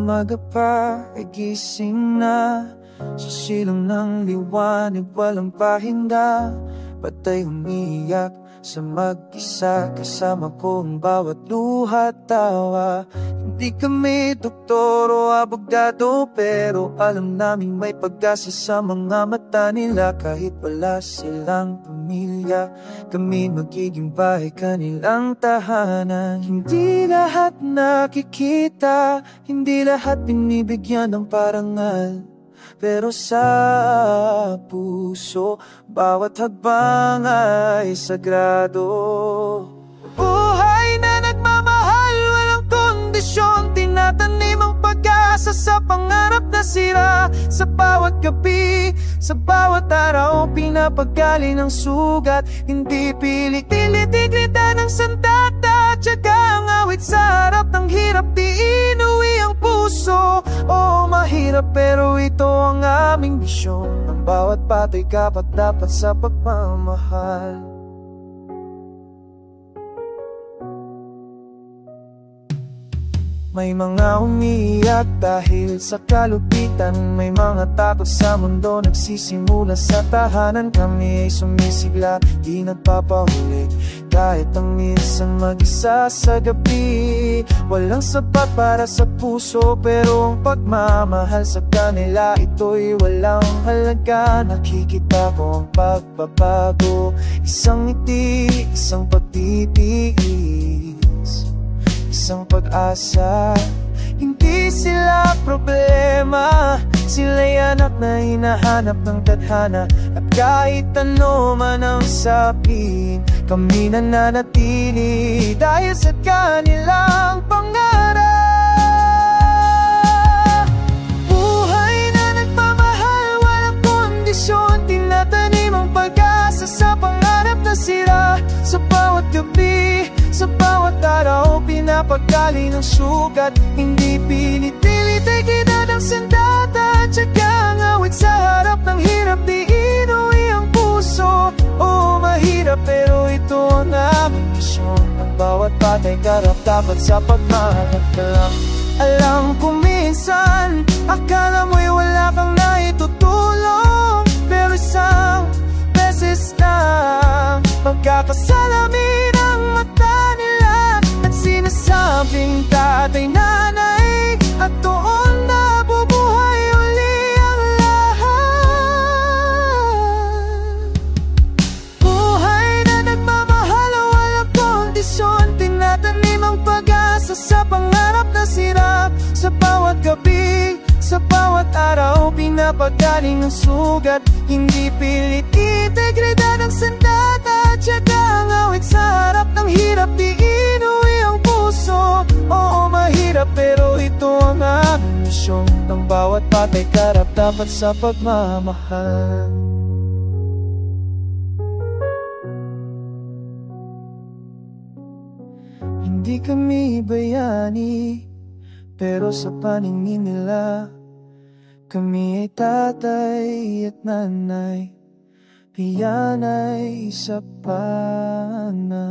umaga pa ay gising na. Sa silong ng liwanag walang pahinga. Patay umiyak sa mag-isa, kasama ko ang bawat luha at tawa. Hindi kami doktor o abogado, pero alam naming may pag-asa sa mga mata nila. Kahit wala silang pamilya, kami magiging bahay, kanilang tahanan. Hindi lahat nakikita, hindi lahat binibigyan ng parangal, pero sa puso, bawat hakbang ay sagrado. Buhay na nagmamahal, walang kondisyon, tinatanim ang pag-asa sa pangarap na sira. Sa bawat gabi, sa bawat araw, pinapagali ng sugat. Hindi pilit-pilit, igrita ng sandata, tiyaga ang awit sa harap ng hirap. Di inuwi ang puso, oo mahirap pero ito ang aming misyon. Ang bawat patay kapat dapat sa pagmamahal. May mga umiiyak dahil sa kalupitan, may mga takot sa mundo nagsisimula sa tahanan. Kami ay sumisigla, di nagpapahuli, kahit ang minsan mag-isa sa gabi. Walang sapat para sa puso, pero ang pagmamahal sa kanila, ito'y walang halaga. Nakikita ko ang pagbabago, isang ngiti, isang pagtitiis, isang pag-asa. Hindi sila problema, sila'y anak na hinahanap ng tadhana. At kahit ano man ang sabihin, kami nananatili dahil sa kanilang pangarap. Buhay na nagmamahal, walang kondisyon, tinatanim ang pag-asa sa pangarap na sira. Sa bawat gabi, sa bawat araw, pinapagali ng sugat. Hindi pilit-pilit, ay gina ng sandata, tiyaga ang awit sa harap ng hirap. Di inuwi ang puso, oo mahirap pero ito ang aming misyon. Ang bawat patay karap dapat sa pagmahal lang. Alam ko minsan, akala mo'y wala kang naitutulong, pero isang beses lang magkakasalamin ang mata nila. At sinasabing tatay, nanay, at doon na bubuhay uli ang lahat. Buhay na nagmamahal, walang kondisyon, tinatanim ang pag-asa sa pangarap na sira. Sa bawat gabi, sa bawat araw, pinapagaling ng sugat. Hindi pilit, integridad ang sandata, tiyaga ang awit sa harap ng hirap. Di inuwi ang puso, oo mahirap pero ito ang aming misyon. Ng bawat patay karap dapat sa pagmamahal. Hindi kami bayani, pero sa paningin nila, kami ay tatay at nanay, iyan ay sapat na.